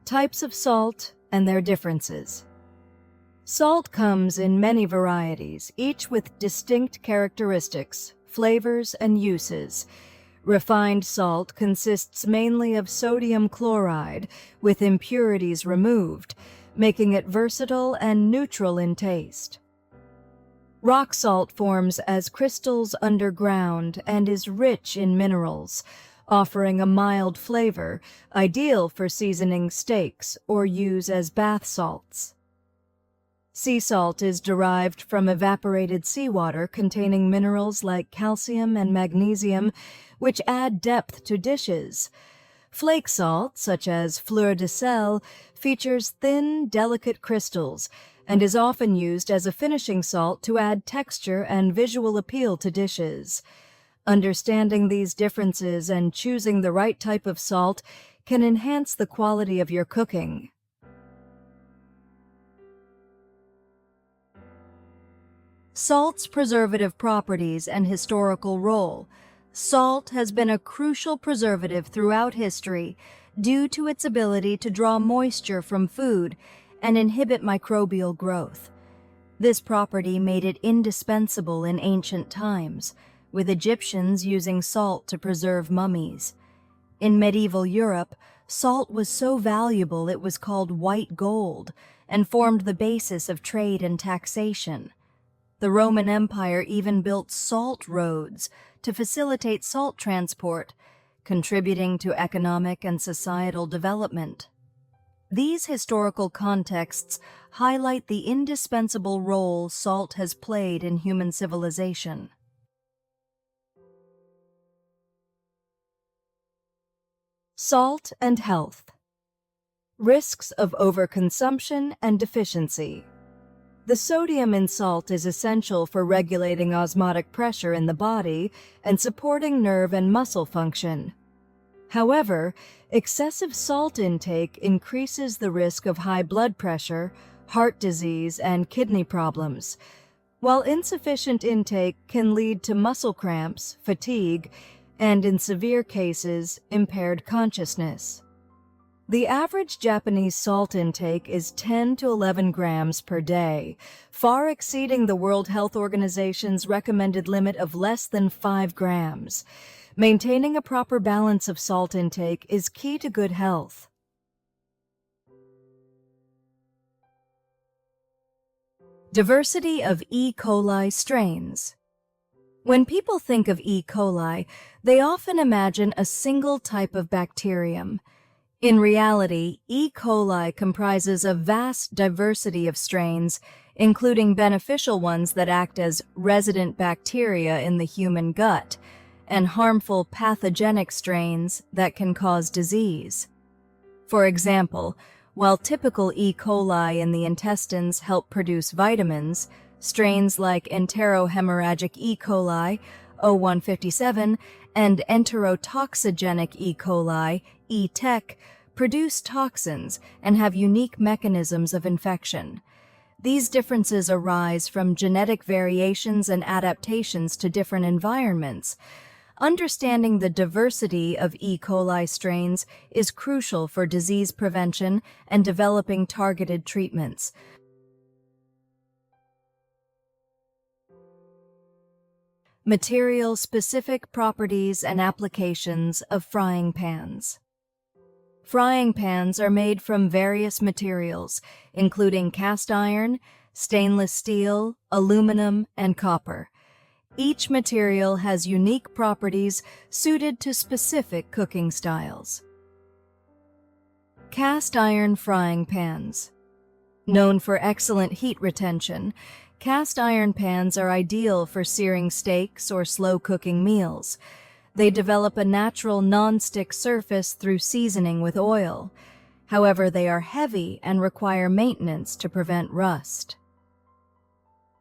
Types of salt and their differences. Salt comes in many varieties, each with distinct characteristics, flavors, and uses. Refined salt consists mainly of sodium chloride, with impurities removed, making it versatile and neutral in taste. Rock salt forms as crystals underground and is rich in minerals, offering a mild flavor, ideal for seasoning steaks or use as bath salts. Sea salt is derived from evaporated seawater containing minerals like calcium and magnesium, which add depth to dishes. Flake salt, such as fleur de sel, features thin, delicate crystals and is often used as a finishing salt to add texture and visual appeal to dishes. Understanding these differences and choosing the right type of salt can enhance the quality of your cooking. Salt's preservative properties and historical role. Salt has been a crucial preservative throughout history due to its ability to draw moisture from food and inhibit microbial growth. This property made it indispensable in ancient times, with Egyptians using salt to preserve mummies. In medieval Europe, salt was so valuable it was called white gold and formed the basis of trade and taxation. The Roman Empire even built salt roads to facilitate salt transport, contributing to economic and societal development. These historical contexts highlight the indispensable role salt has played in human civilization. Salt and health. Risks of overconsumption and deficiency. The sodium in salt is essential for regulating osmotic pressure in the body and supporting nerve and muscle function. However, excessive salt intake increases the risk of high blood pressure, heart disease, and kidney problems, while insufficient intake can lead to muscle cramps, fatigue, and in severe cases, impaired consciousness. The average Japanese salt intake is 10 to 11 grams per day, far exceeding the World Health Organization's recommended limit of less than 5 grams. Maintaining a proper balance of salt intake is key to good health. Diversity of E. coli strains. When people think of E. coli, they often imagine a single type of bacterium. In reality, E. coli comprises a vast diversity of strains, including beneficial ones that act as resident bacteria in the human gut, and harmful pathogenic strains that can cause disease. For example, while typical E. coli in the intestines help produce vitamins, strains like enterohemorrhagic E. coli, O157, and enterotoxigenic E. coli, E-tech, produce toxins and have unique mechanisms of infection. These differences arise from genetic variations and adaptations to different environments. Understanding the diversity of E. coli strains is crucial for disease prevention and developing targeted treatments. Material-specific properties and applications of frying pans. Frying pans are made from various materials, including cast iron, stainless steel, aluminum, and copper. Each material has unique properties suited to specific cooking styles. Cast iron frying pans. Known for excellent heat retention, cast iron pans are ideal for searing steaks or slow-cooking meals. They develop a natural non-stick surface through seasoning with oil. However, they are heavy and require maintenance to prevent rust.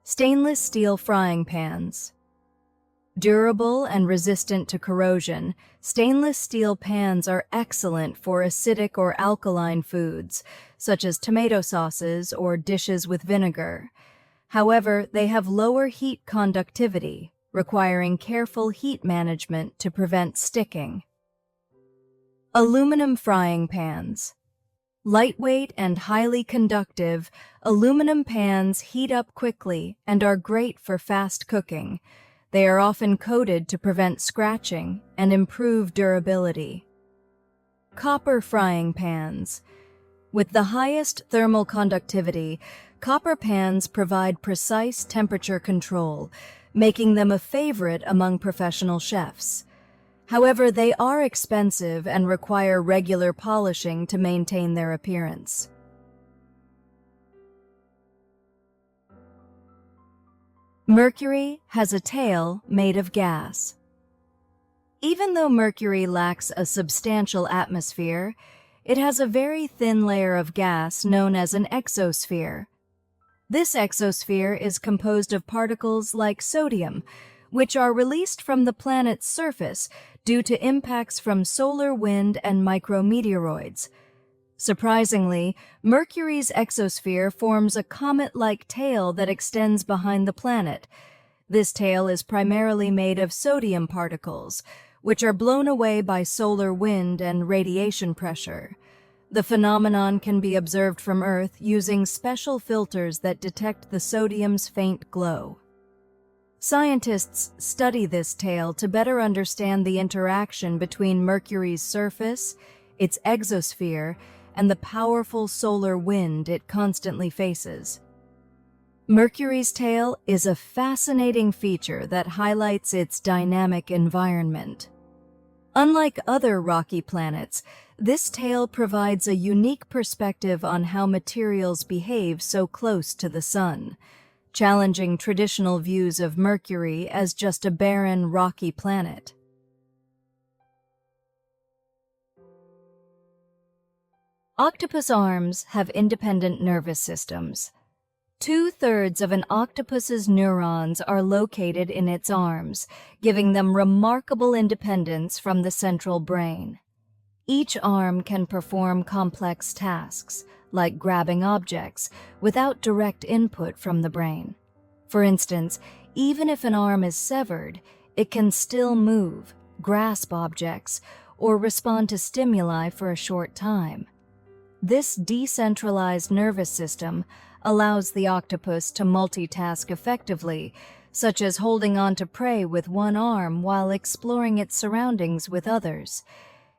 Stainless steel frying pans. Durable and resistant to corrosion, stainless steel pans are excellent for acidic or alkaline foods, such as tomato sauces or dishes with vinegar. However, they have lower heat conductivity, requiring careful heat management to prevent sticking. Aluminum frying pans. Lightweight and highly conductive, aluminum pans heat up quickly and are great for fast cooking. They are often coated to prevent scratching and improve durability. Copper frying pans. With the highest thermal conductivity, copper pans provide precise temperature control, making them a favorite among professional chefs. However, they are expensive and require regular polishing to maintain their appearance. Mercury has a tail made of gas. Even though Mercury lacks a substantial atmosphere, it has a very thin layer of gas known as an exosphere. This exosphere is composed of particles like sodium, which are released from the planet's surface due to impacts from solar wind and micrometeoroids. Surprisingly, Mercury's exosphere forms a comet-like tail that extends behind the planet. This tail is primarily made of sodium particles, which are blown away by solar wind and radiation pressure. The phenomenon can be observed from Earth using special filters that detect the sodium's faint glow. Scientists study this tail to better understand the interaction between Mercury's surface, its exosphere, and the powerful solar wind it constantly faces. Mercury's tail is a fascinating feature that highlights its dynamic environment. Unlike other rocky planets, this tail provides a unique perspective on how materials behave so close to the Sun, challenging traditional views of Mercury as just a barren, rocky planet. Octopus arms have independent nervous systems. 2/3 of an octopus's neurons are located in its arms, giving them remarkable independence from the central brain. Each arm can perform complex tasks, like grabbing objects, without direct input from the brain. For instance, even if an arm is severed, it can still move, grasp objects, or respond to stimuli for a short time. This decentralized nervous system allows the octopus to multitask effectively, such as holding on to prey with one arm while exploring its surroundings with others.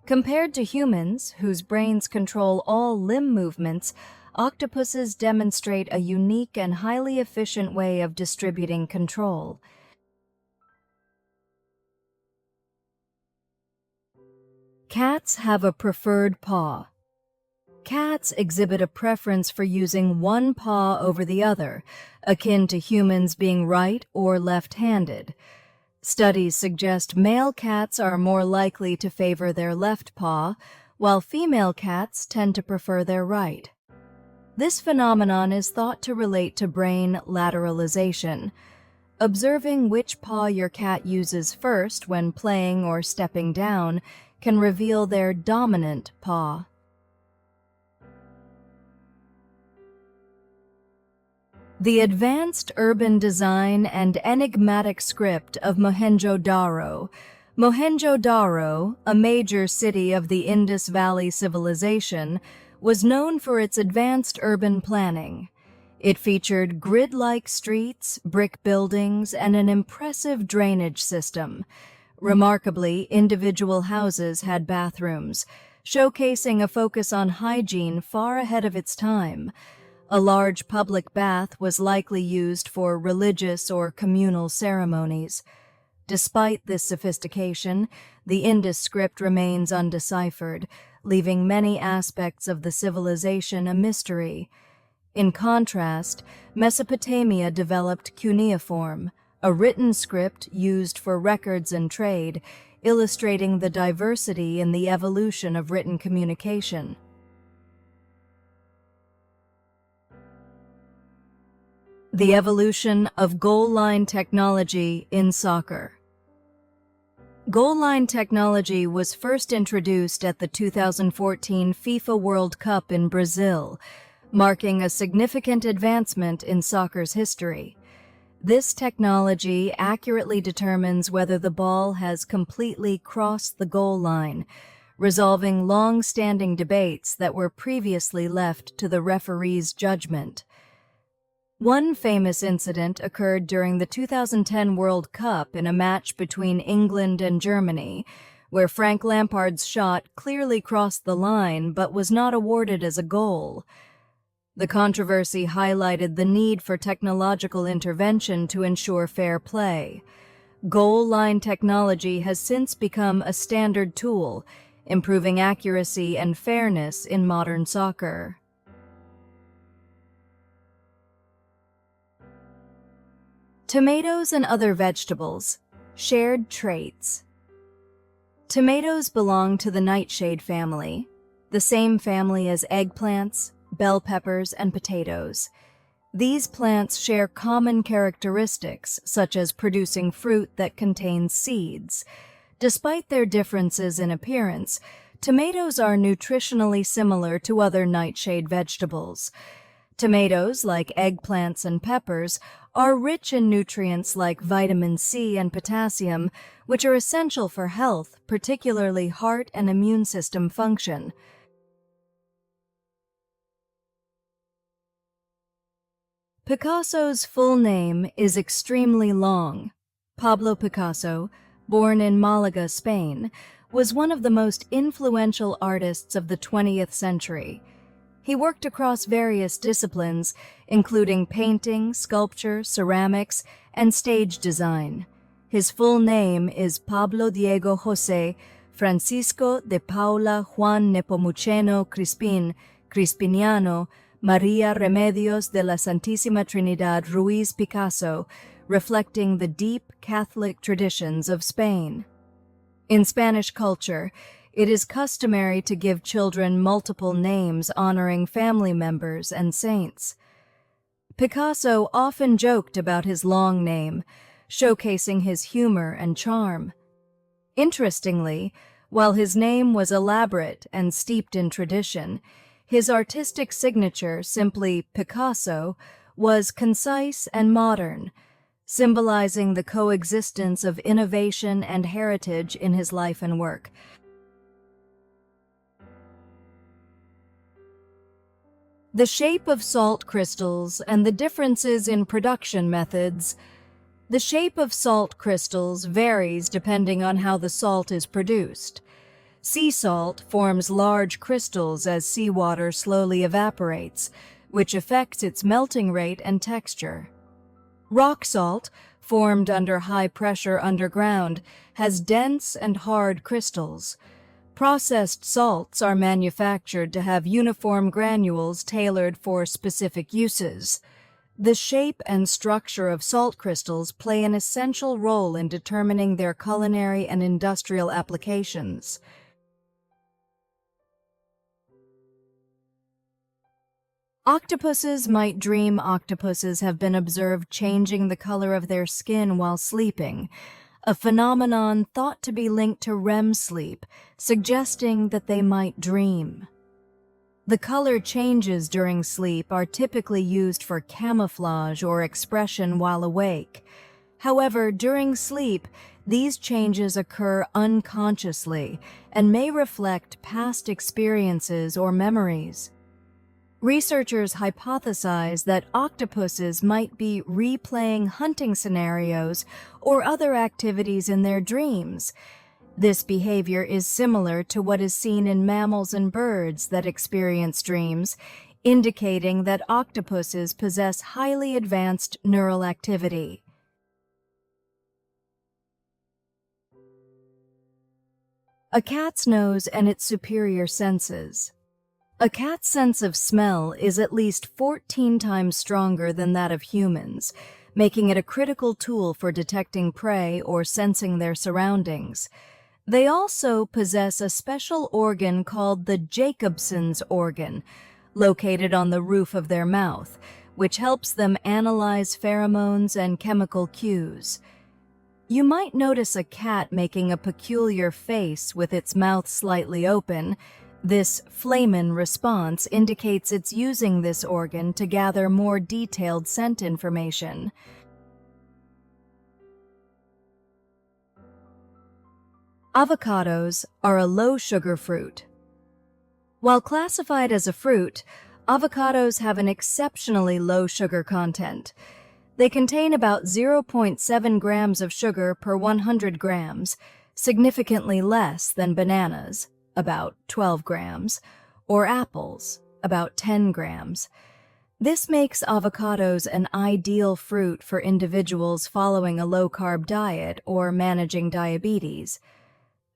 Compared to humans, whose brains control all limb movements, octopuses demonstrate a unique and highly efficient way of distributing control. Cats have a preferred paw. Cats exhibit a preference for using one paw over the other, akin to humans being right or left-handed. Studies suggest male cats are more likely to favor their left paw, while female cats tend to prefer their right. This phenomenon is thought to relate to brain lateralization. Observing which paw your cat uses first when playing or stepping down can reveal their dominant paw. The advanced urban design and enigmatic script of Mohenjo-Daro. Mohenjo-Daro, a major city of the Indus Valley Civilization, was known for its advanced urban planning. It featured grid-like streets, brick buildings, and an impressive drainage system. Remarkably, individual houses had bathrooms, showcasing a focus on hygiene far ahead of its time. A large public bath was likely used for religious or communal ceremonies. Despite this sophistication, the Indus script remains undeciphered, leaving many aspects of the civilization a mystery. In contrast, Mesopotamia developed cuneiform, a written script used for records and trade, illustrating the diversity in the evolution of written communication. The evolution of goal line technology in soccer. Goal line technology was first introduced at the 2014 FIFA World Cup in Brazil, marking a significant advancement in soccer's history. This technology accurately determines whether the ball has completely crossed the goal line, resolving long-standing debates that were previously left to the referee's judgment. One famous incident occurred during the 2010 World Cup in a match between England and Germany, where Frank Lampard's shot clearly crossed the line but was not awarded as a goal. The controversy highlighted the need for technological intervention to ensure fair play. Goal line technology has since become a standard tool, improving accuracy and fairness in modern soccer. Tomatoes and other vegetables. Shared traits. Tomatoes belong to the nightshade family, the same family as eggplants, bell peppers, and potatoes. These plants share common characteristics, such as producing fruit that contains seeds. Despite their differences in appearance, tomatoes are nutritionally similar to other nightshade vegetables. Tomatoes, like eggplants and peppers, are rich in nutrients like vitamin C and potassium, which are essential for health, particularly heart and immune system function. Picasso's full name is extremely long. Pablo Picasso, born in Malaga, Spain, was one of the most influential artists of the 20th century. He worked across various disciplines, including painting, sculpture, ceramics, and stage design. His full name is Pablo Diego José Francisco de Paula Juan Nepomuceno Crispín, Crispiniano, María Remedios de la Santísima Trinidad Ruiz Picasso, reflecting the deep Catholic traditions of Spain. In Spanish culture, it is customary to give children multiple names honoring family members and saints. Picasso often joked about his long name, showcasing his humor and charm. Interestingly, while his name was elaborate and steeped in tradition, his artistic signature, simply Picasso, was concise and modern, symbolizing the coexistence of innovation and heritage in his life and work. The shape of salt crystals and the differences in production methods. The shape of salt crystals varies depending on how the salt is produced. Sea salt forms large crystals as seawater slowly evaporates, which affects its melting rate and texture. Rock salt, formed under high pressure underground, has dense and hard crystals. Processed salts are manufactured to have uniform granules tailored for specific uses. The shape and structure of salt crystals play an essential role in determining their culinary and industrial applications. Octopuses might dream. Octopuses have been observed changing the color of their skin while sleeping, a phenomenon thought to be linked to REM sleep, suggesting that they might dream. The color changes during sleep are typically used for camouflage or expression while awake. However, during sleep, these changes occur unconsciously and may reflect past experiences or memories. Researchers hypothesize that octopuses might be replaying hunting scenarios or other activities in their dreams. This behavior is similar to what is seen in mammals and birds that experience dreams, indicating that octopuses possess highly advanced neural activity. A cat's nose and its superior senses. A cat's sense of smell is at least 14 times stronger than that of humans, making it a critical tool for detecting prey or sensing their surroundings. They also possess a special organ called the Jacobson's organ, located on the roof of their mouth, which helps them analyze pheromones and chemical cues. You might notice a cat making a peculiar face with its mouth slightly open. This flamen response indicates it's using this organ to gather more detailed scent information. Avocados are a low-sugar fruit. While classified as a fruit, avocados have an exceptionally low sugar content. They contain about 0.7 grams of sugar per 100 grams, significantly less than bananas, about 12 grams, or apples, about 10 grams. This makes avocados an ideal fruit for individuals following a low-carb diet or managing diabetes.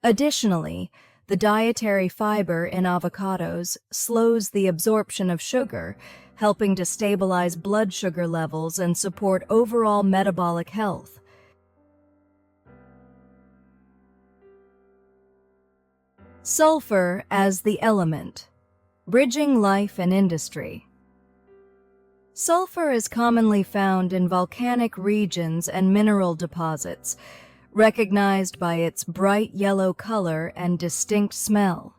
Additionally, the dietary fiber in avocados slows the absorption of sugar, helping to stabilize blood sugar levels and support overall metabolic health. Sulfur as the element, bridging life and industry. Sulfur is commonly found in volcanic regions and mineral deposits, recognized by its bright yellow color and distinct smell.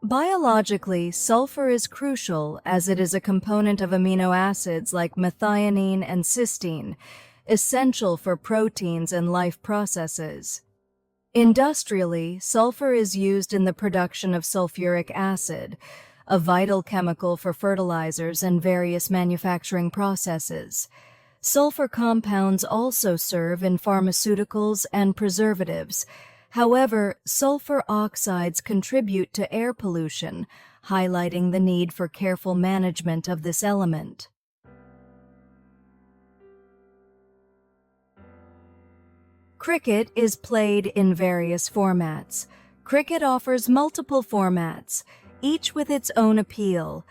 Biologically, sulfur is crucial as it is a component of amino acids like methionine and cysteine, essential for proteins and life processes. Industrially, sulfur is used in the production of sulfuric acid, a vital chemical for fertilizers and various manufacturing processes. Sulfur compounds also serve in pharmaceuticals and preservatives. However, sulfur oxides contribute to air pollution, highlighting the need for careful management of this element. Cricket is played in various formats. Cricket offers multiple formats, each with its own appeal.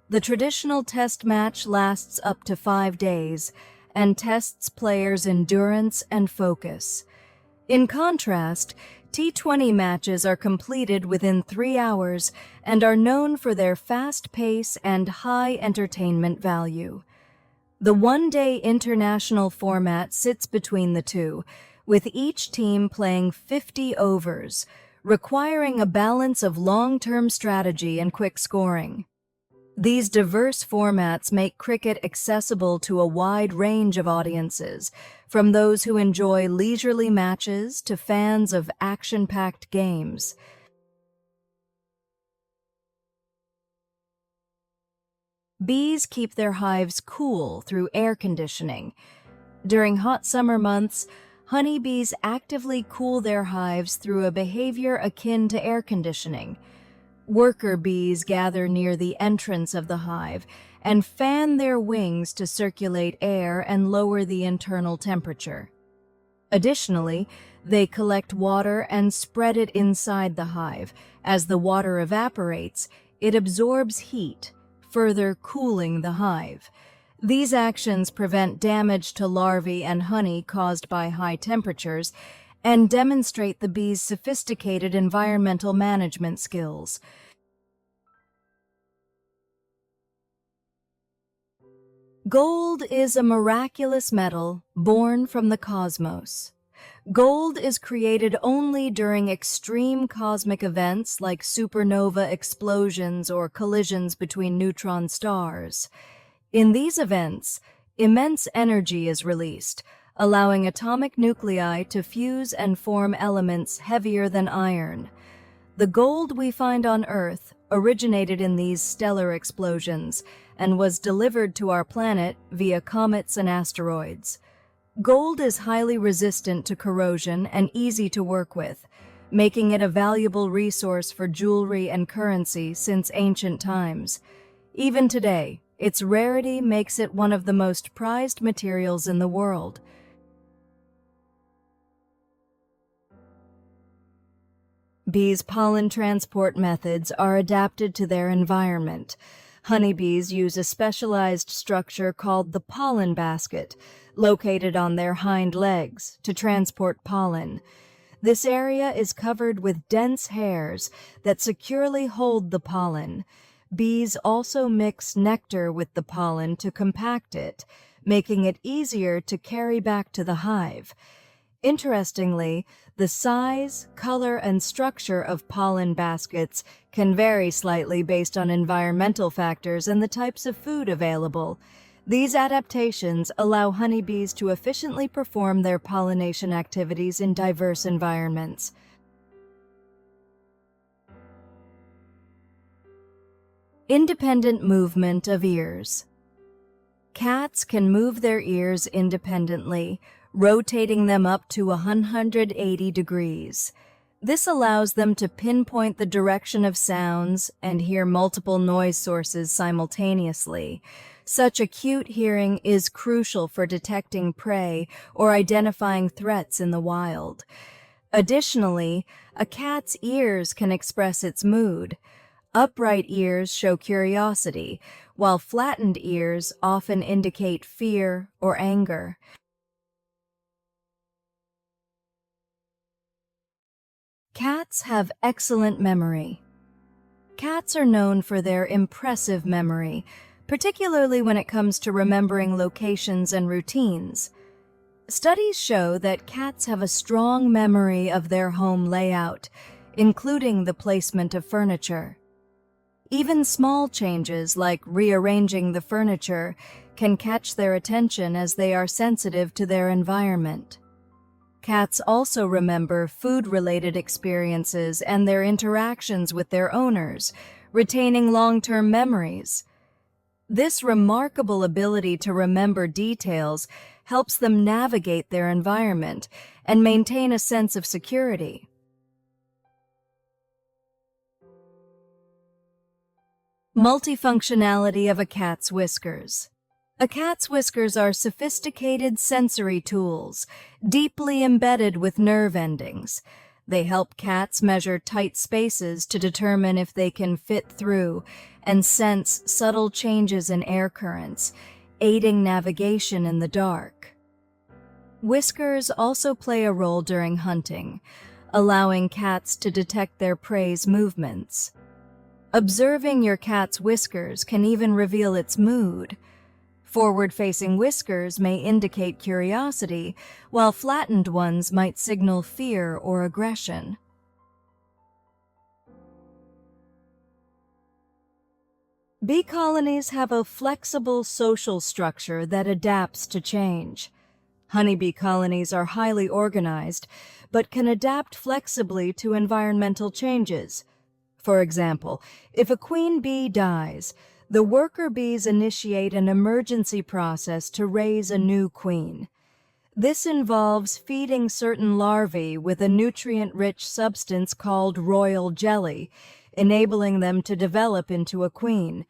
The traditional test match lasts up to 5 days and tests players' endurance and focus. In contrast, T20 matches are completed within 3 hours and are known for their fast pace and high entertainment value. The one-day international format sits between the two, with each team playing 50 overs, requiring a balance of long-term strategy and quick scoring. These diverse formats make cricket accessible to a wide range of audiences, from those who enjoy leisurely matches to fans of action-packed games. Bees keep their hives cool through air conditioning. During hot summer months, honeybees actively cool their hives through a behavior akin to air conditioning. Worker bees gather near the entrance of the hive and fan their wings to circulate air and lower the internal temperature. Additionally, they collect water and spread it inside the hive. As the water evaporates, it absorbs heat, further cooling the hive. These actions prevent damage to larvae and honey caused by high temperatures and demonstrate the bees' sophisticated environmental management skills. Gold is a miraculous metal born from the cosmos. Gold is created only during extreme cosmic events like supernova explosions or collisions between neutron stars. In these events, immense energy is released, allowing atomic nuclei to fuse and form elements heavier than iron. The gold we find on Earth originated in these stellar explosions and was delivered to our planet via comets and asteroids. Gold is highly resistant to corrosion and easy to work with, making it a valuable resource for jewelry and currency since ancient times. Even today, its rarity makes it one of the most prized materials in the world. Bees' pollen transport methods are adapted to their environment. Honeybees use a specialized structure called the pollen basket, located on their hind legs, to transport pollen. This area is covered with dense hairs that securely hold the pollen. Bees also mix nectar with the pollen to compact it, making it easier to carry back to the hive. Interestingly, the size, color, and structure of pollen baskets can vary slightly based on environmental factors and the types of food available. These adaptations allow honeybees to efficiently perform their pollination activities in diverse environments. Independent movement of ears. Cats can move their ears independently, rotating them up to 180 degrees. This allows them to pinpoint the direction of sounds and hear multiple noise sources simultaneously. Such acute hearing is crucial for detecting prey or identifying threats in the wild. Additionally, a cat's ears can express its mood. Upright ears show curiosity, while flattened ears often indicate fear or anger. Cats have excellent memory. Cats are known for their impressive memory, particularly when it comes to remembering locations and routines. Studies show that cats have a strong memory of their home layout, including the placement of furniture. Even small changes like rearranging the furniture can catch their attention as they are sensitive to their environment. Cats also remember food-related experiences and their interactions with their owners, retaining long-term memories. This remarkable ability to remember details helps them navigate their environment and maintain a sense of security. Multifunctionality of a cat's whiskers. A cat's whiskers are sophisticated sensory tools, deeply embedded with nerve endings. They help cats measure tight spaces to determine if they can fit through and sense subtle changes in air currents, aiding navigation in the dark. Whiskers also play a role during hunting, allowing cats to detect their prey's movements. Observing your cat's whiskers can even reveal its mood. Forward-facing whiskers may indicate curiosity, while flattened ones might signal fear or aggression. Bee colonies have a flexible social structure that adapts to change. Honeybee colonies are highly organized, but can adapt flexibly to environmental changes. For example, if a queen bee dies, the worker bees initiate an emergency process to raise a new queen. This involves feeding certain larvae with a nutrient-rich substance called royal jelly, enabling them to develop into a queen.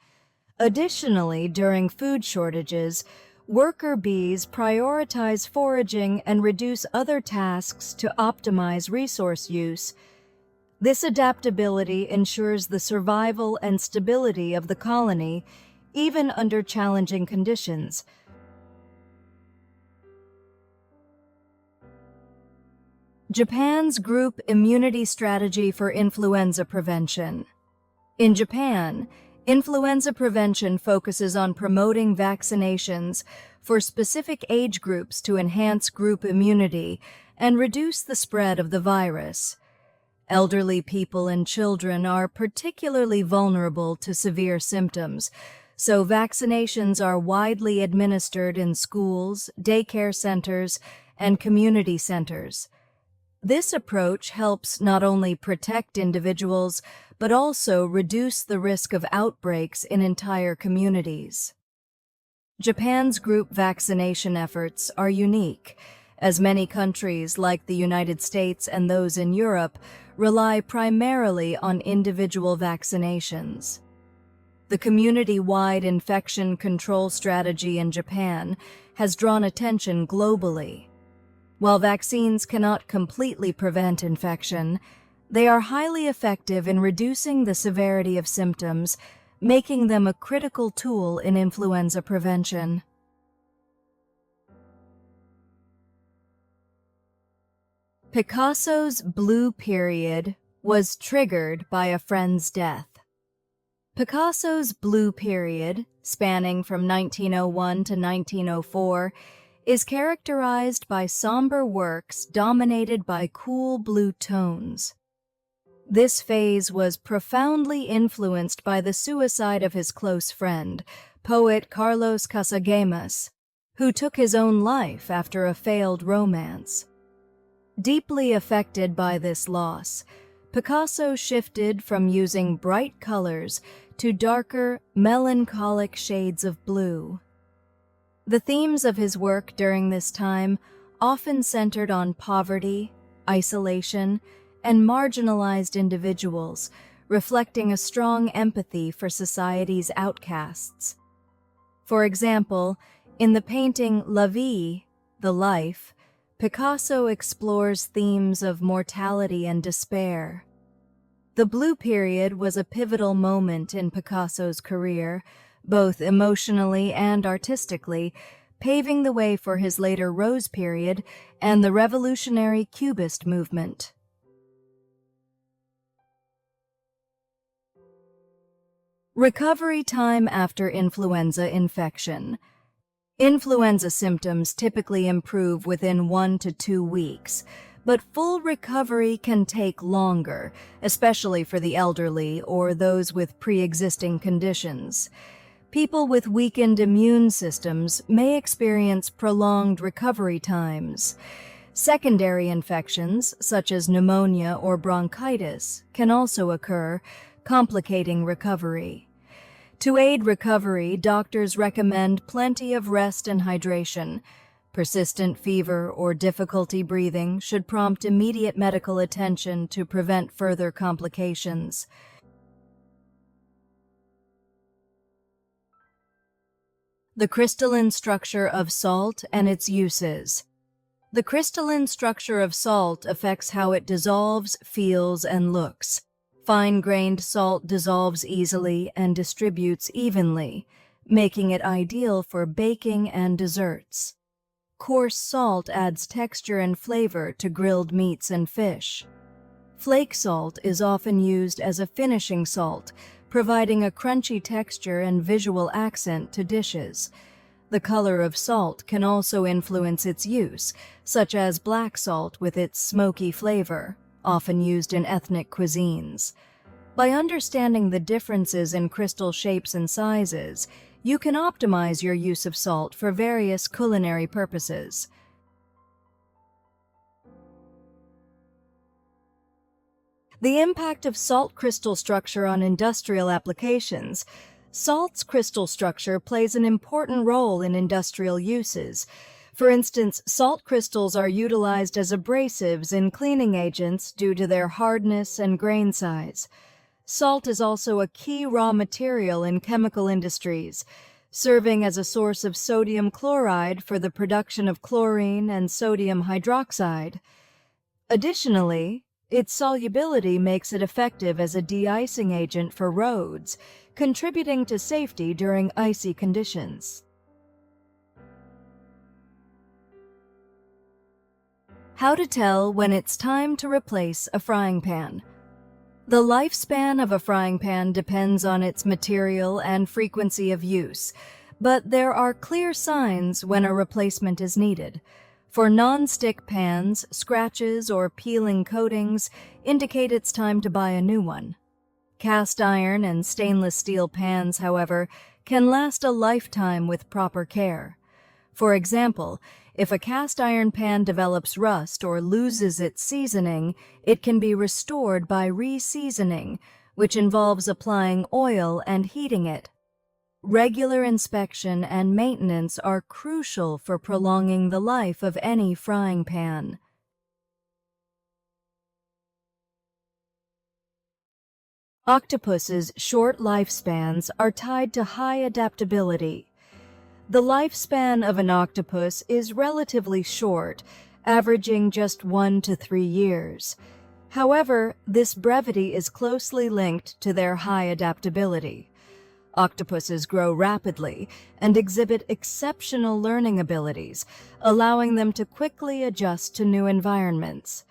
Additionally, during food shortages, worker bees prioritize foraging and reduce other tasks to optimize resource use. This adaptability ensures the survival and stability of the colony, even under challenging conditions. Japan's group immunity strategy for influenza prevention. In Japan, influenza prevention focuses on promoting vaccinations for specific age groups to enhance group immunity and reduce the spread of the virus. Elderly people and children are particularly vulnerable to severe symptoms, so vaccinations are widely administered in schools, daycare centers, and community centers. This approach helps not only protect individuals, but also reduce the risk of outbreaks in entire communities. Japan's group vaccination efforts are unique, as many countries like the United States and those in Europe rely primarily on individual vaccinations. The community-wide infection control strategy in Japan has drawn attention globally. While vaccines cannot completely prevent infection, they are highly effective in reducing the severity of symptoms, making them a critical tool in influenza prevention. Picasso's blue period was triggered by a friend's death. Picasso's blue period, spanning from 1901 to 1904, is characterized by somber works dominated by cool blue tones. This phase was profoundly influenced by the suicide of his close friend, poet Carlos Casagemas, who took his own life after a failed romance. Deeply affected by this loss, Picasso shifted from using bright colors to darker, melancholic shades of blue. The themes of his work during this time often centered on poverty, isolation, and marginalized individuals, reflecting a strong empathy for society's outcasts. For example, in the painting La Vie, The Life, Picasso explores themes of mortality and despair. The Blue Period was a pivotal moment in Picasso's career, both emotionally and artistically, paving the way for his later Rose Period and the revolutionary Cubist movement. Recovery time after influenza infection. Influenza symptoms typically improve within 1 to 2 weeks, but full recovery can take longer, especially for the elderly or those with pre-existing conditions. People with weakened immune systems may experience prolonged recovery times. Secondary infections, such as pneumonia or bronchitis, can also occur, complicating recovery. To aid recovery, doctors recommend plenty of rest and hydration. Persistent fever or difficulty breathing should prompt immediate medical attention to prevent further complications. The crystalline structure of salt and its uses. The crystalline structure of salt affects how it dissolves, feels, and looks. Fine-grained salt dissolves easily and distributes evenly, making it ideal for baking and desserts. Coarse salt adds texture and flavor to grilled meats and fish. Flake salt is often used as a finishing salt, providing a crunchy texture and visual accent to dishes. The color of salt can also influence its use, such as black salt with its smoky flavor, often used in ethnic cuisines. By understanding the differences in crystal shapes and sizes, you can optimize your use of salt for various culinary purposes. The impact of salt crystal structure on industrial applications. Salt's crystal structure plays an important role in industrial uses. For instance, salt crystals are utilized as abrasives in cleaning agents due to their hardness and grain size. Salt is also a key raw material in chemical industries, serving as a source of sodium chloride for the production of chlorine and sodium hydroxide. Additionally, its solubility makes it effective as a de-icing agent for roads, contributing to safety during icy conditions. How to tell when it's time to replace a frying pan. The lifespan of a frying pan depends on its material and frequency of use, but there are clear signs when a replacement is needed. For non-stick pans, scratches or peeling coatings indicate it's time to buy a new one. Cast iron and stainless steel pans, however, can last a lifetime with proper care. For example, if a cast iron pan develops rust or loses its seasoning, it can be restored by re-seasoning, which involves applying oil and heating it. Regular inspection and maintenance are crucial for prolonging the life of any frying pan. Octopuses' short lifespans are tied to high adaptability. The lifespan of an octopus is relatively short, averaging just 1 to 3 years. However, this brevity is closely linked to their high adaptability. Octopuses grow rapidly and exhibit exceptional learning abilities, allowing them to quickly adjust to new environments.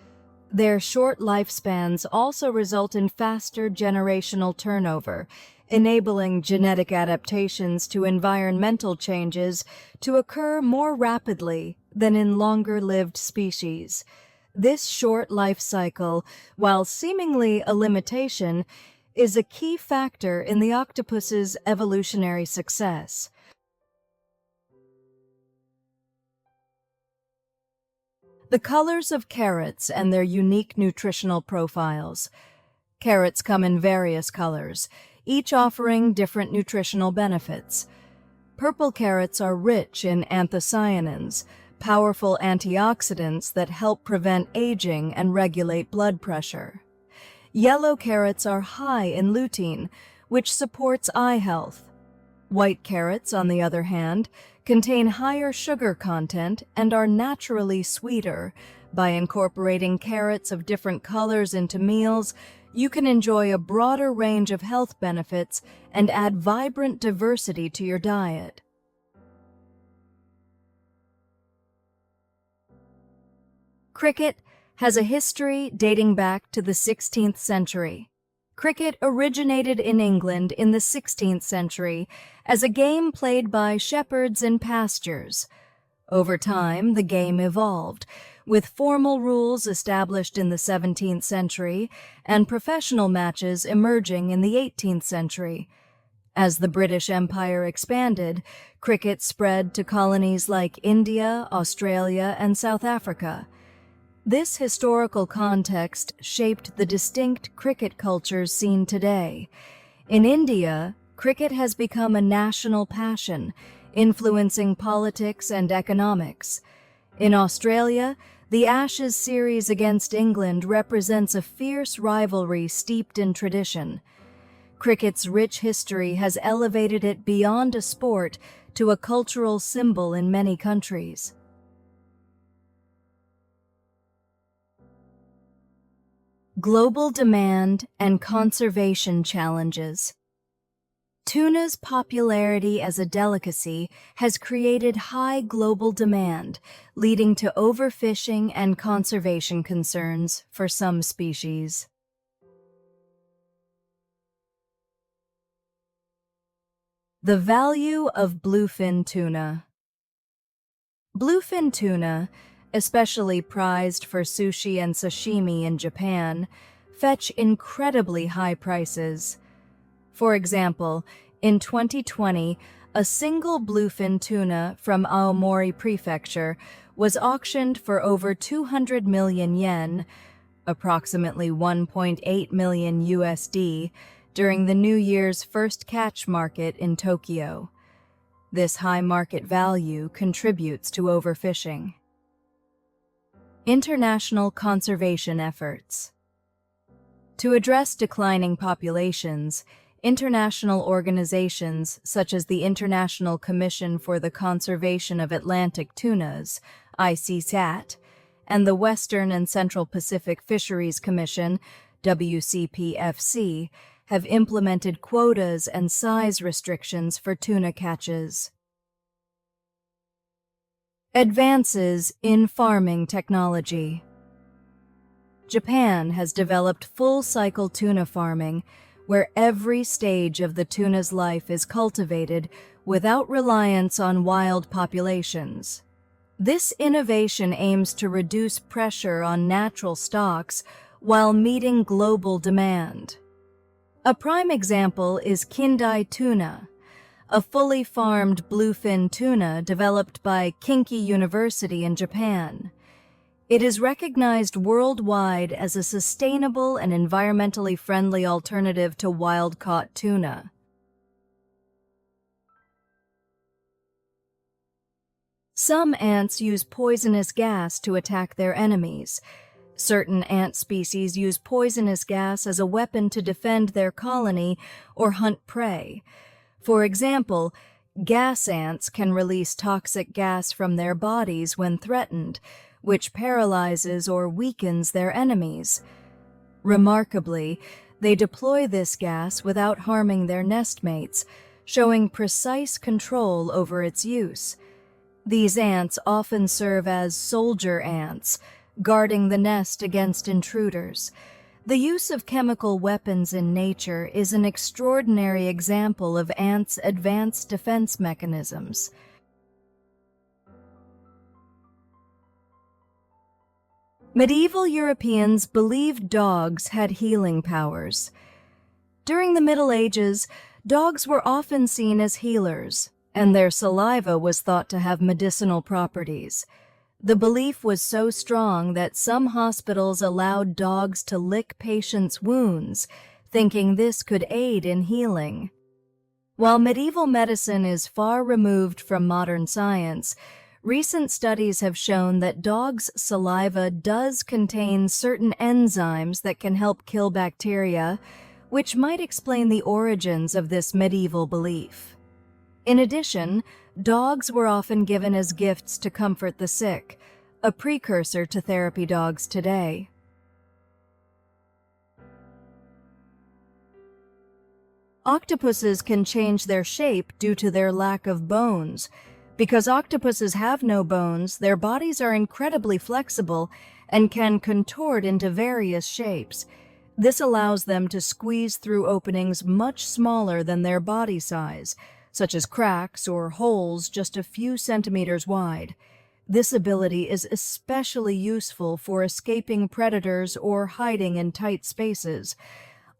Their short lifespans also result in faster generational turnover, enabling genetic adaptations to environmental changes to occur more rapidly than in longer-lived species. This short life cycle, while seemingly a limitation, is a key factor in the octopus's evolutionary success. The colors of carrots and their unique nutritional profiles. Carrots come in various colors, each offering different nutritional benefits. Purple carrots are rich in anthocyanins, powerful antioxidants that help prevent aging and regulate blood pressure. Yellow carrots are high in lutein, which supports eye health. White carrots, on the other hand, contain higher sugar content and are naturally sweeter. By incorporating carrots of different colors into meals, you can enjoy a broader range of health benefits and add vibrant diversity to your diet. Cricket has a history dating back to the 16th century. Cricket originated in England in the 16th century as a game played by shepherds in pastures. Over time, the game evolved, with formal rules established in the 17th century and professional matches emerging in the 18th century. As the British Empire expanded, cricket spread to colonies like India, Australia, and South Africa. This historical context shaped the distinct cricket cultures seen today. In India, cricket has become a national passion, influencing politics and economics. In Australia, the Ashes series against England represents a fierce rivalry steeped in tradition. Cricket's rich history has elevated it beyond a sport to a cultural symbol in many countries. Global demand and conservation challenges. Tuna's popularity as a delicacy has created high global demand, leading to overfishing and conservation concerns for some species. The value of bluefin tuna. Bluefin tuna, especially prized for sushi and sashimi in Japan, fetch incredibly high prices. For example, in 2020, a single bluefin tuna from Aomori Prefecture was auctioned for over 200 million yen, approximately 1.8 million USD, during the New Year's first catch market in Tokyo. This high market value contributes to overfishing. International conservation efforts. To address declining populations, international organizations such as the International Commission for the Conservation of Atlantic Tunas, ICCAT, and the Western and Central Pacific Fisheries Commission, WCPFC, have implemented quotas and size restrictions for tuna catches. Advances in farming technology. Japan has developed full-cycle tuna farming, where every stage of the tuna's life is cultivated without reliance on wild populations. This innovation aims to reduce pressure on natural stocks while meeting global demand. A prime example is Kindai tuna, a fully farmed bluefin tuna developed by Kinki University in Japan. It is recognized worldwide as a sustainable and environmentally friendly alternative to wild-caught tuna. Some ants use poisonous gas to attack their enemies. Certain ant species use poisonous gas as a weapon to defend their colony or hunt prey. For example, gas ants can release toxic gas from their bodies when threatened, which paralyzes or weakens their enemies. Remarkably, they deploy this gas without harming their nestmates, showing precise control over its use. These ants often serve as soldier ants, guarding the nest against intruders. The use of chemical weapons in nature is an extraordinary example of ants' advanced defense mechanisms. Medieval Europeans believed dogs had healing powers. During the Middle Ages, dogs were often seen as healers, and their saliva was thought to have medicinal properties. The belief was so strong that some hospitals allowed dogs to lick patients' wounds, thinking this could aid in healing. While medieval medicine is far removed from modern science, recent studies have shown that dogs' saliva does contain certain enzymes that can help kill bacteria, which might explain the origins of this medieval belief. In addition, dogs were often given as gifts to comfort the sick, a precursor to therapy dogs today. Octopuses can change their shape due to their lack of bones. Because octopuses have no bones, their bodies are incredibly flexible and can contort into various shapes. This allows them to squeeze through openings much smaller than their body size, such as cracks or holes just a few centimeters wide. This ability is especially useful for escaping predators or hiding in tight spaces.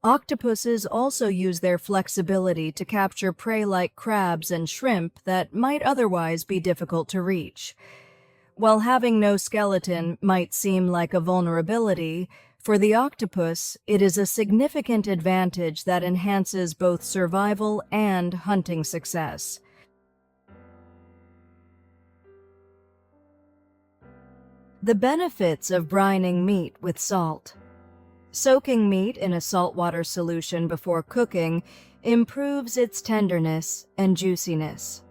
Octopuses also use their flexibility to capture prey like crabs and shrimp that might otherwise be difficult to reach. While having no skeleton might seem like a vulnerability, for the octopus, it is a significant advantage that enhances both survival and hunting success. The benefits of brining meat with salt. Soaking meat in a saltwater solution before cooking improves its tenderness and juiciness.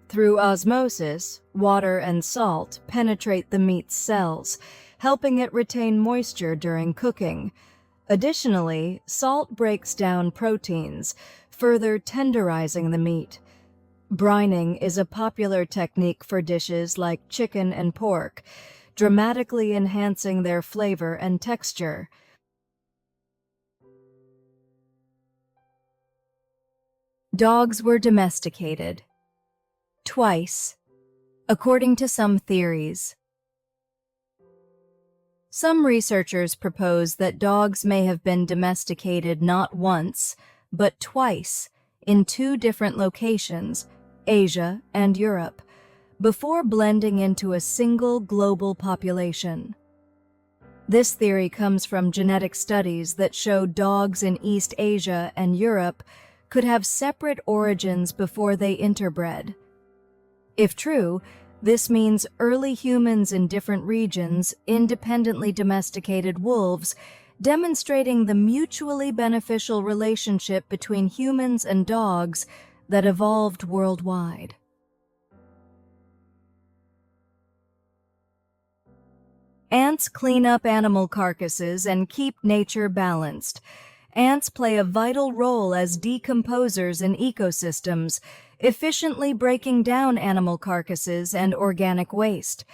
Through osmosis, water and salt penetrate the meat's cells, helping it retain moisture during cooking. Additionally, salt breaks down proteins, further tenderizing the meat. Brining is a popular technique for dishes like chicken and pork, dramatically enhancing their flavor and texture. Dogs were domesticated. Twice, according to some theories. Some researchers propose that dogs may have been domesticated not once, but twice, in two different locations, Asia and Europe, before blending into a single global population. This theory comes from genetic studies that show dogs in East Asia and Europe could have separate origins before they interbred. If true, this means early humans in different regions independently domesticated wolves, demonstrating the mutually beneficial relationship between humans and dogs that evolved worldwide. Ants clean up animal carcasses and keep nature balanced. Ants play a vital role as decomposers in ecosystems, efficiently breaking down animal carcasses and organic waste.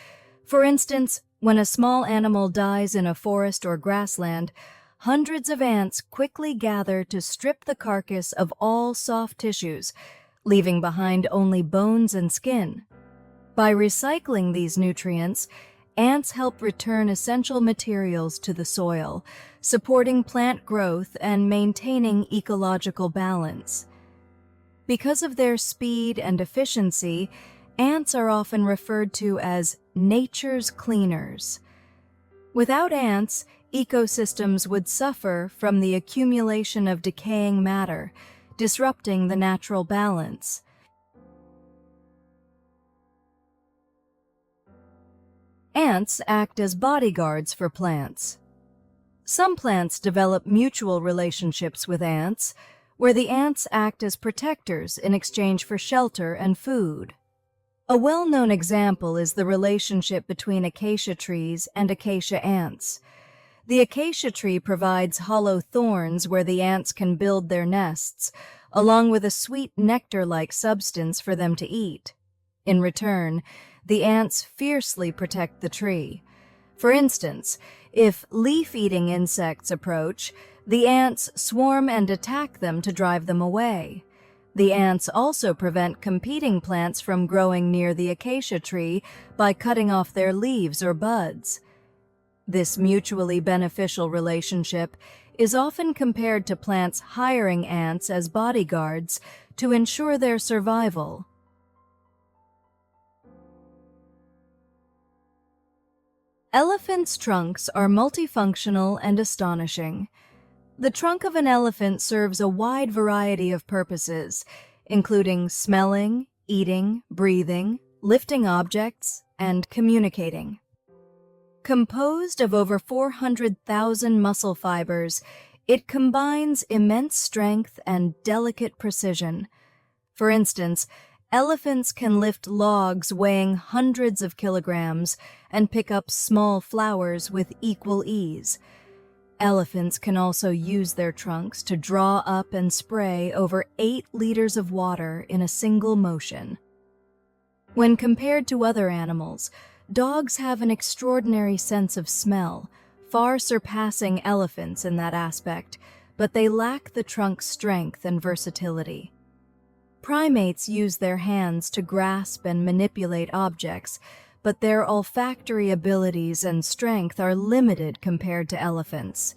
For instance, when a small animal dies in a forest or grassland, hundreds of ants quickly gather to strip the carcass of all soft tissues, leaving behind only bones and skin. By recycling these nutrients, ants help return essential materials to the soil, supporting plant growth and maintaining ecological balance. Because of their speed and efficiency, ants are often referred to as nature's cleaners. Without ants, ecosystems would suffer from the accumulation of decaying matter, disrupting the natural balance. Ants act as bodyguards for plants. Some plants develop mutual relationships with ants, where the ants act as protectors in exchange for shelter and food. A well-known example is the relationship between acacia trees and acacia ants. The acacia tree provides hollow thorns where the ants can build their nests, along with a sweet nectar-like substance for them to eat. In return, the ants fiercely protect the tree. For instance, if leaf-eating insects approach, the ants swarm and attack them to drive them away. The ants also prevent competing plants from growing near the acacia tree by cutting off their leaves or buds. This mutually beneficial relationship is often compared to plants hiring ants as bodyguards to ensure their survival. Elephants' trunks are multifunctional and astonishing. The trunk of an elephant serves a wide variety of purposes, including smelling, eating, breathing, lifting objects, and communicating. Composed of over 400,000 muscle fibers, it combines immense strength and delicate precision. For instance, elephants can lift logs weighing hundreds of kilograms and pick up small flowers with equal ease. Elephants can also use their trunks to draw up and spray over 8 liters of water in a single motion. When compared to other animals, dogs have an extraordinary sense of smell, far surpassing elephants in that aspect, but they lack the trunk's strength and versatility. Primates use their hands to grasp and manipulate objects, but their olfactory abilities and strength are limited compared to elephants.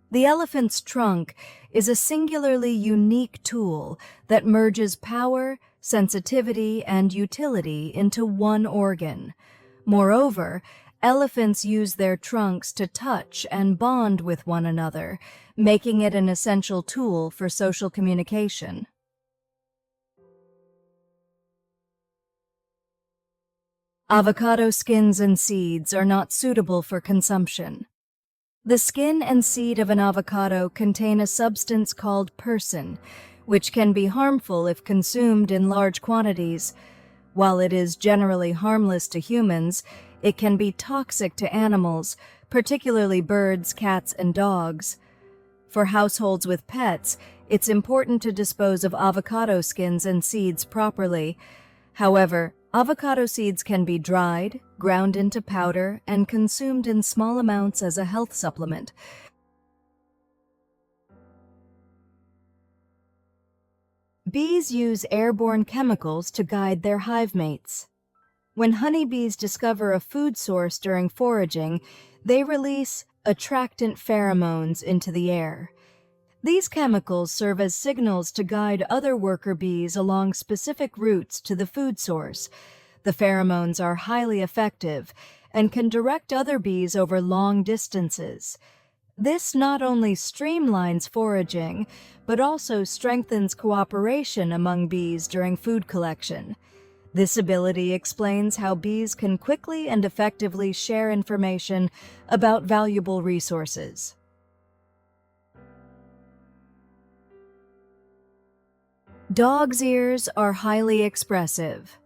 The elephant's trunk is a singularly unique tool that merges power, sensitivity, and utility into one organ. Moreover, elephants use their trunks to touch and bond with one another, making it an essential tool for social communication. Avocado skins and seeds are not suitable for consumption. The skin and seed of an avocado contain a substance called persin, which can be harmful if consumed in large quantities. While it is generally harmless to humans, it can be toxic to animals, particularly birds, cats, and dogs. For households with pets, it's important to dispose of avocado skins and seeds properly. However, avocado seeds can be dried, ground into powder, and consumed in small amounts as a health supplement. Bees use airborne chemicals to guide their hive mates. When honeybees discover a food source during foraging, they release attractant pheromones into the air. These chemicals serve as signals to guide other worker bees along specific routes to the food source. The pheromones are highly effective and can direct other bees over long distances. This not only streamlines foraging, but also strengthens cooperation among bees during food collection. This ability explains how bees can quickly and effectively share information about valuable resources. Dogs' ears are highly expressive.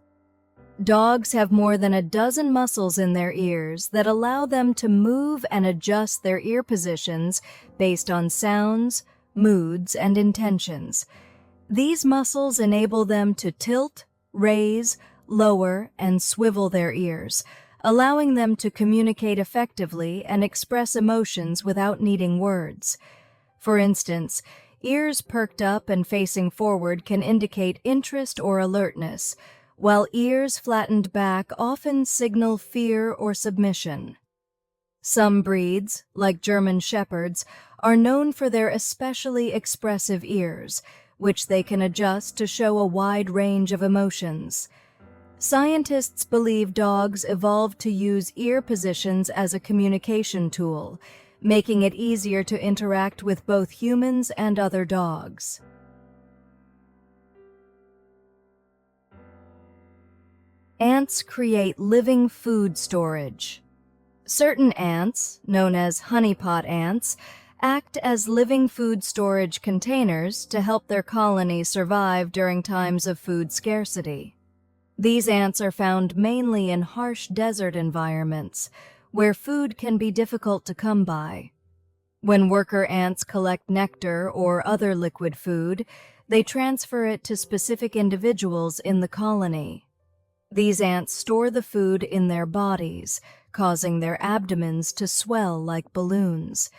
Dogs have more than a dozen muscles in their ears that allow them to move and adjust their ear positions based on sounds, moods, and intentions. These muscles enable them to tilt, raise, lower, and swivel their ears, allowing them to communicate effectively and express emotions without needing words. For instance, ears perked up and facing forward can indicate interest or alertness, while ears flattened back often signal fear or submission. Some breeds, like German Shepherds, are known for their especially expressive ears, which they can adjust to show a wide range of emotions. Scientists believe dogs evolved to use ear positions as a communication tool, making it easier to interact with both humans and other dogs. Ants create living food storage. Certain ants, known as honeypot ants, act as living food storage containers to help their colony survive during times of food scarcity. These ants are found mainly in harsh desert environments, where food can be difficult to come by. When worker ants collect nectar or other liquid food, they transfer it to specific individuals in the colony. These ants store the food in their bodies, causing their abdomens to swell like balloons.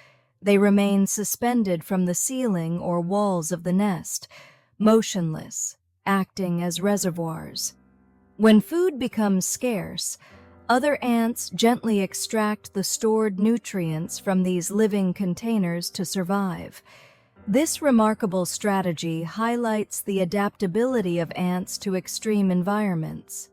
They remain suspended from the ceiling or walls of the nest, motionless, acting as reservoirs. When food becomes scarce, other ants gently extract the stored nutrients from these living containers to survive. This remarkable strategy highlights the adaptability of ants to extreme environments.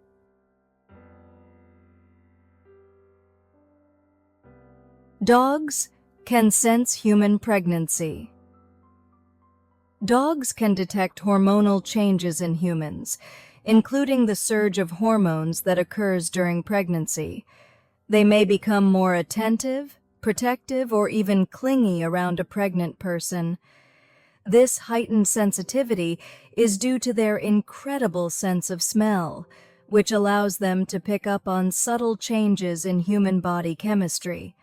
Dogs can sense human pregnancy. Dogs can detect hormonal changes in humans, including the surge of hormones that occurs during pregnancy. They may become more attentive, protective, or even clingy around a pregnant person. This heightened sensitivity is due to their incredible sense of smell, which allows them to pick up on subtle changes in human body chemistry.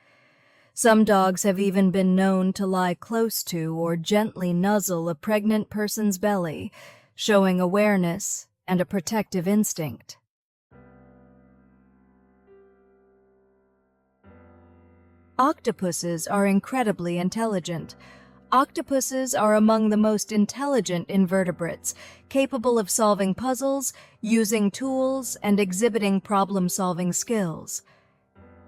Some dogs have even been known to lie close to or gently nuzzle a pregnant person's belly, showing awareness and a protective instinct. Octopuses are incredibly intelligent. Octopuses are among the most intelligent invertebrates, capable of solving puzzles, using tools, and exhibiting problem-solving skills.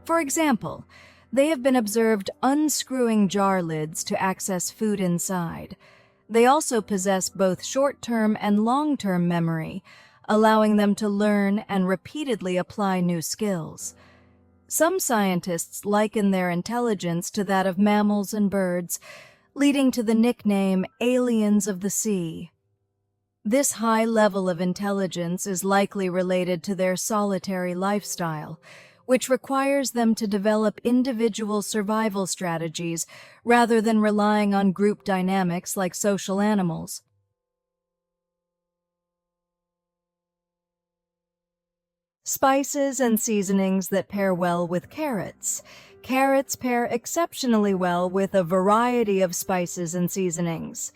For example, they have been observed unscrewing jar lids to access food inside. They also possess both short-term and long-term memory, allowing them to learn and repeatedly apply new skills. Some scientists liken their intelligence to that of mammals and birds, leading to the nickname aliens of the sea. This high level of intelligence is likely related to their solitary lifestyle, which requires them to develop individual survival strategies rather than relying on group dynamics like social animals. Spices and seasonings that pair well with carrots. Carrots pair exceptionally well with a variety of spices and seasonings.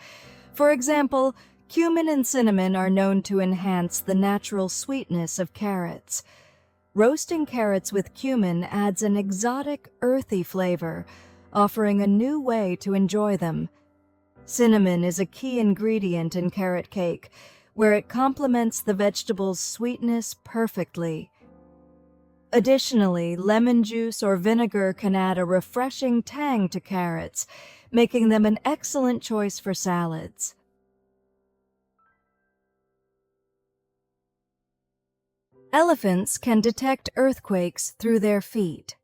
For example, cumin and cinnamon are known to enhance the natural sweetness of carrots. Roasting carrots with cumin adds an exotic, earthy flavor, offering a new way to enjoy them. Cinnamon is a key ingredient in carrot cake, where it complements the vegetable's sweetness perfectly. Additionally, lemon juice or vinegar can add a refreshing tang to carrots, making them an excellent choice for salads. Elephants can detect earthquakes through their feet.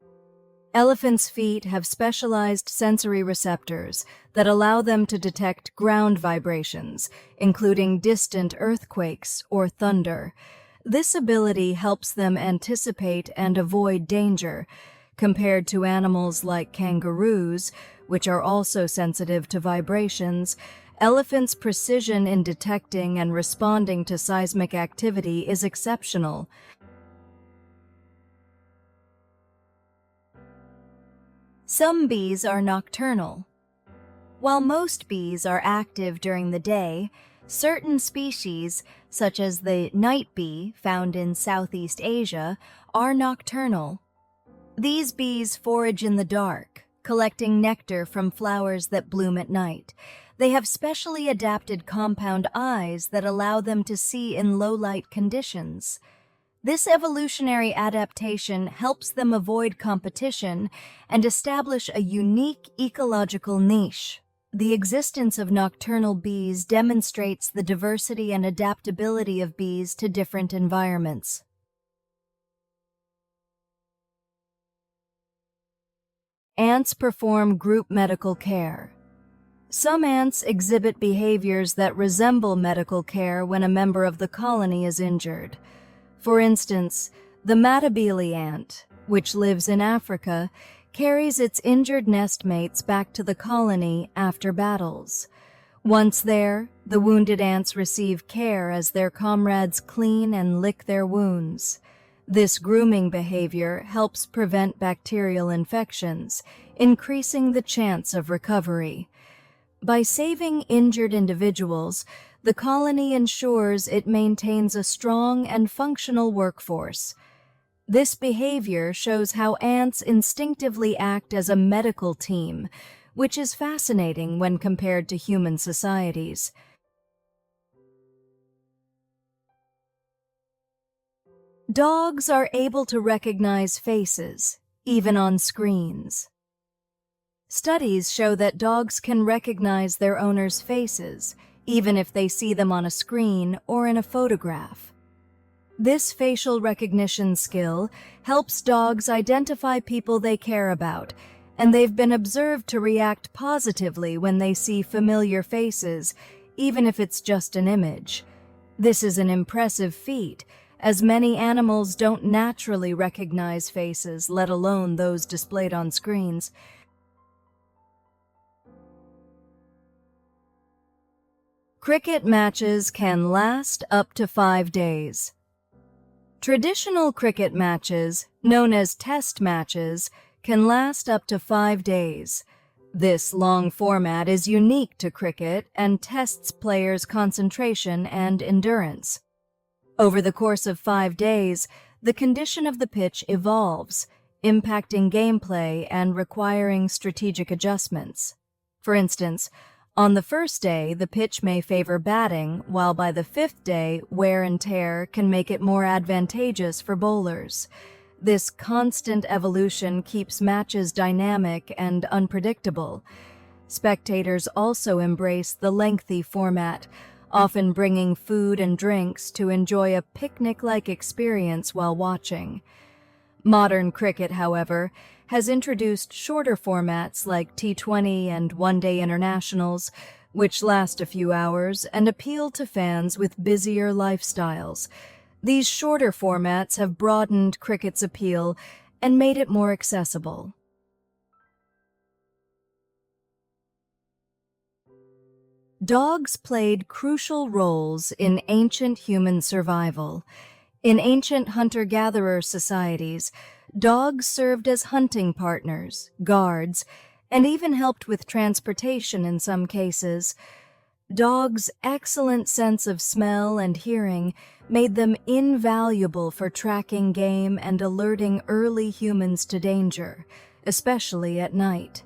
Elephants' feet have specialized sensory receptors that allow them to detect ground vibrations, including distant earthquakes or thunder. This ability helps them anticipate and avoid danger, compared to animals like kangaroos, which are also sensitive to vibrations. Elephants' precision in detecting and responding to seismic activity is exceptional. Some bees are nocturnal. While most bees are active during the day, certain species, such as the night bee found in Southeast Asia, are nocturnal. These bees forage in the dark, collecting nectar from flowers that bloom at night. They have specially adapted compound eyes that allow them to see in low-light conditions. This evolutionary adaptation helps them avoid competition and establish a unique ecological niche. The existence of nocturnal bees demonstrates the diversity and adaptability of bees to different environments. Ants perform group medical care. Some ants exhibit behaviors that resemble medical care when a member of the colony is injured. For instance, the Matabele ant, which lives in Africa, carries its injured nestmates back to the colony after battles. Once there, the wounded ants receive care as their comrades clean and lick their wounds. This grooming behavior helps prevent bacterial infections, increasing the chance of recovery. By saving injured individuals, the colony ensures it maintains a strong and functional workforce. This behavior shows how ants instinctively act as a medical team, which is fascinating when compared to human societies. Dogs are able to recognize faces, even on screens. Studies show that dogs can recognize their owners' faces, even if they see them on a screen or in a photograph. This facial recognition skill helps dogs identify people they care about and they've been observed to react positively when they see familiar faces, even if it's just an image. This is an impressive feat, as many animals don't naturally recognize faces, let alone those displayed on screens. Cricket matches can last up to 5 days. Traditional cricket matches, known as test matches, can last up to 5 days. This long format is unique to cricket and tests players' concentration and endurance. Over the course of 5 days, the condition of the pitch evolves, impacting gameplay and requiring strategic adjustments. For instance, on the first day, the pitch may favor batting, while by the 5th day, wear and tear can make it more advantageous for bowlers. This constant evolution keeps matches dynamic and unpredictable. Spectators also embrace the lengthy format, often bringing food and drinks to enjoy a picnic-like experience while watching. Modern cricket, however, has introduced shorter formats like T20 and one-day internationals, which last a few hours and appeal to fans with busier lifestyles. These shorter formats have broadened cricket's appeal and made it more accessible. Dogs played crucial roles in ancient human survival. In ancient hunter-gatherer societies, dogs served as hunting partners, guards, and even helped with transportation in some cases. Dogs' excellent sense of smell and hearing made them invaluable for tracking game and alerting early humans to danger, especially at night.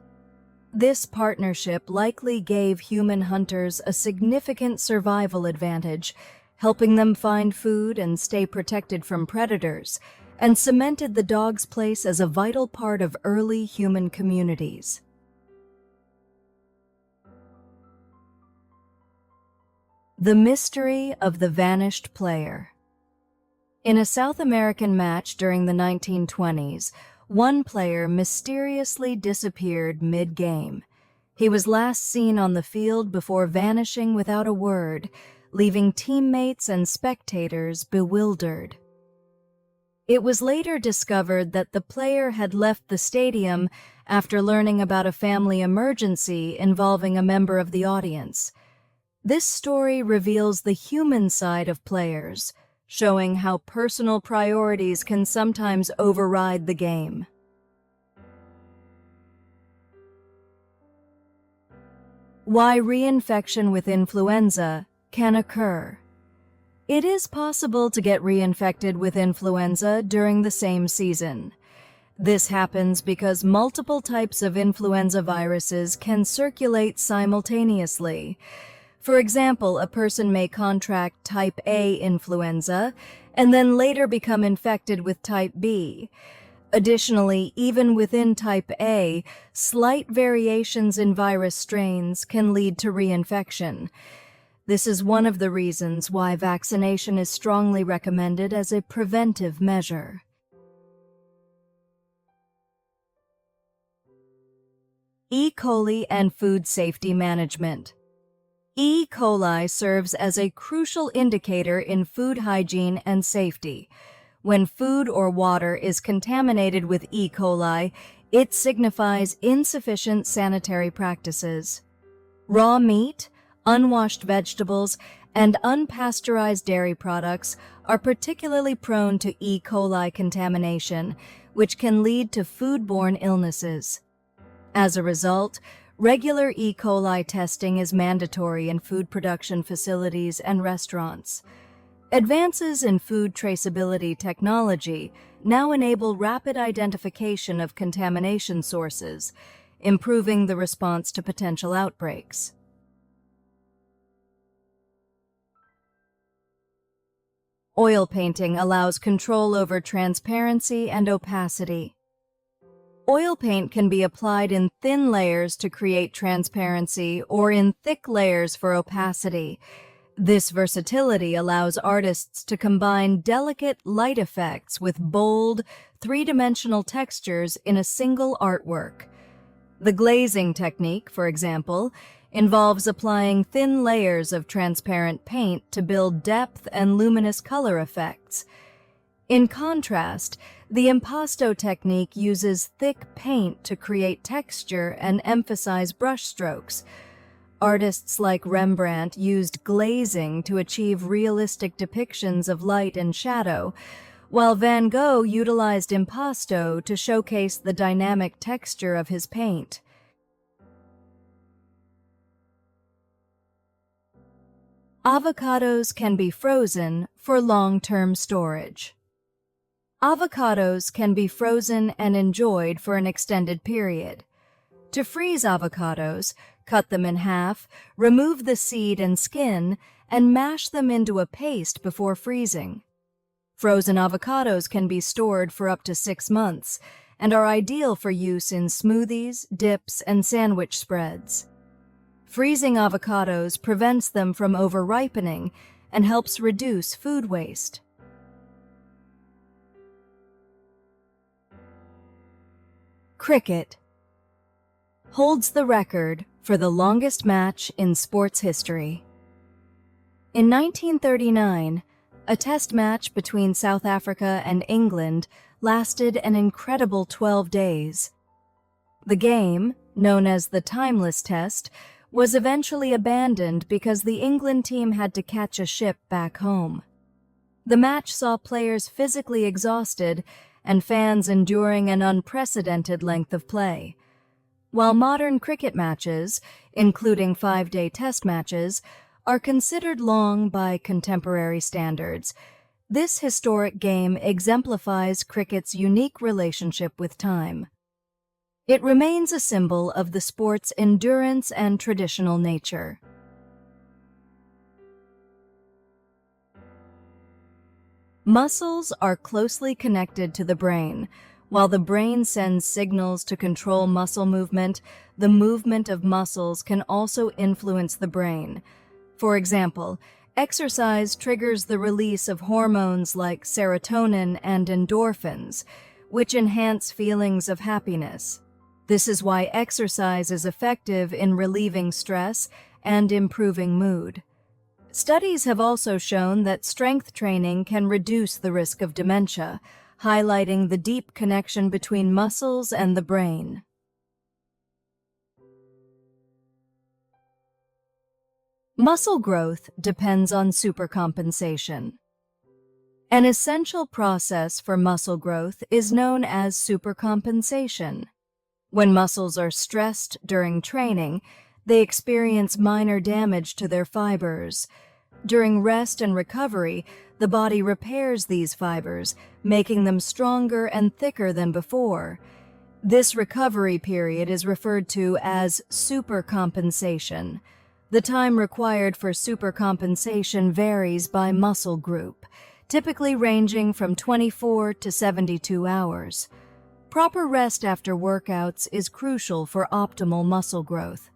This partnership likely gave human hunters a significant survival advantage, helping them find food and stay protected from predators, and cemented the dog's place as a vital part of early human communities. The mystery of the vanished player. In a South American match during the 1920s, one player mysteriously disappeared mid-game. He was last seen on the field before vanishing without a word, leaving teammates and spectators bewildered. It was later discovered that the player had left the stadium after learning about a family emergency involving a member of the audience. This story reveals the human side of players, showing how personal priorities can sometimes override the game. Why reinfection with influenza can occur. It is possible to get reinfected with influenza during the same season. This happens because multiple types of influenza viruses can circulate simultaneously. For example, a person may contract type A influenza and then later become infected with type B. Additionally, even within type A, slight variations in virus strains can lead to reinfection. This is one of the reasons why vaccination is strongly recommended as a preventive measure. E. coli and food safety management. E. coli serves as a crucial indicator in food hygiene and safety. When food or water is contaminated with E. coli, it signifies insufficient sanitary practices. Raw meat, unwashed vegetables, and unpasteurized dairy products are particularly prone to E. coli contamination, which can lead to foodborne illnesses. As a result, regular E. coli testing is mandatory in food production facilities and restaurants. Advances in food traceability technology now enable rapid identification of contamination sources, improving the response to potential outbreaks. Oil painting allows control over transparency and opacity. Oil paint can be applied in thin layers to create transparency or in thick layers for opacity. This versatility allows artists to combine delicate light effects with bold, three-dimensional textures in a single artwork. The glazing technique, for example, involves applying thin layers of transparent paint to build depth and luminous color effects. In contrast, the impasto technique uses thick paint to create texture and emphasize brushstrokes. Artists like Rembrandt used glazing to achieve realistic depictions of light and shadow, while Van Gogh utilized impasto to showcase the dynamic texture of his paint. Avocados can be frozen for long-term storage. Avocados can be frozen and enjoyed for an extended period. To freeze avocados, cut them in half, remove the seed and skin, and mash them into a paste before freezing. Frozen avocados can be stored for up to 6 months and are ideal for use in smoothies, dips, and sandwich spreads. Freezing avocados prevents them from over-ripening and helps reduce food waste. Cricket holds the record for the longest match in sports history. In 1939, a test match between South Africa and England lasted an incredible 12 days. The game, known as the Timeless Test, was eventually abandoned because the England team had to catch a ship back home. The match saw players physically exhausted and fans enduring an unprecedented length of play. While modern cricket matches, including 5-day test matches, are considered long by contemporary standards, this historic game exemplifies cricket's unique relationship with time. It remains a symbol of the sport's endurance and traditional nature. Muscles are closely connected to the brain. While the brain sends signals to control muscle movement, the movement of muscles can also influence the brain. For example, exercise triggers the release of hormones like serotonin and endorphins, which enhance feelings of happiness. This is why exercise is effective in relieving stress and improving mood. Studies have also shown that strength training can reduce the risk of dementia, highlighting the deep connection between muscles and the brain. Muscle growth depends on supercompensation. An essential process for muscle growth is known as supercompensation. When muscles are stressed during training, they experience minor damage to their fibers. During rest and recovery, the body repairs these fibers, making them stronger and thicker than before. This recovery period is referred to as supercompensation. The time required for supercompensation varies by muscle group, typically ranging from 24 to 72 hours. Proper rest after workouts is crucial for optimal muscle growth.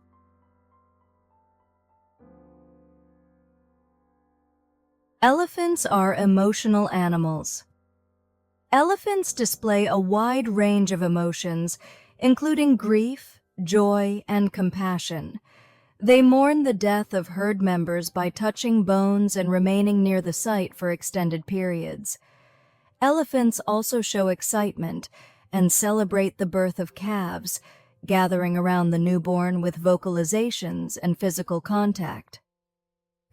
Elephants are emotional animals. Elephants display a wide range of emotions, including grief, joy, and compassion. They mourn the death of herd members by touching bones and remaining near the site for extended periods. Elephants also show excitement and celebrate the birth of calves, gathering around the newborn with vocalizations and physical contact.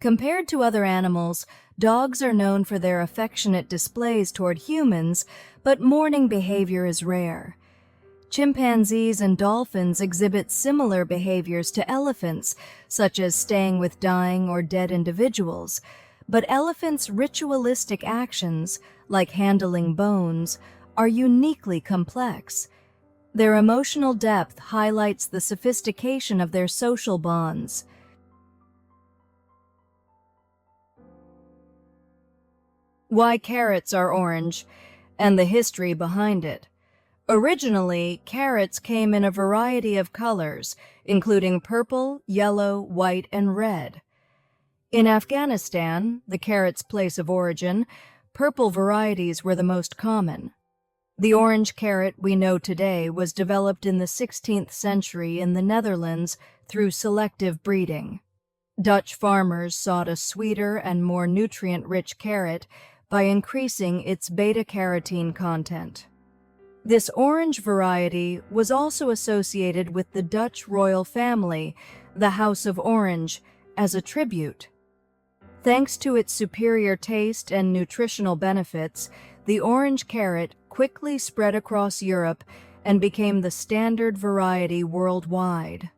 Compared to other animals, dogs are known for their affectionate displays toward humans, but mourning behavior is rare. Chimpanzees and dolphins exhibit similar behaviors to elephants, such as staying with dying or dead individuals, but elephants' ritualistic actions, like handling bones, are uniquely complex. Their emotional depth highlights the sophistication of their social bonds. Why carrots are orange, and the history behind it. Originally, carrots came in a variety of colors, including purple, yellow, white, and red. In Afghanistan, the carrot's place of origin, purple varieties were the most common. The orange carrot we know today was developed in the 16th century in the Netherlands through selective breeding. Dutch farmers sought a sweeter and more nutrient-rich carrot by increasing its beta-carotene content. This orange variety was also associated with the Dutch royal family, the House of Orange, as a tribute. Thanks to its superior taste and nutritional benefits, the orange carrot quickly spread across Europe and became the standard variety worldwide.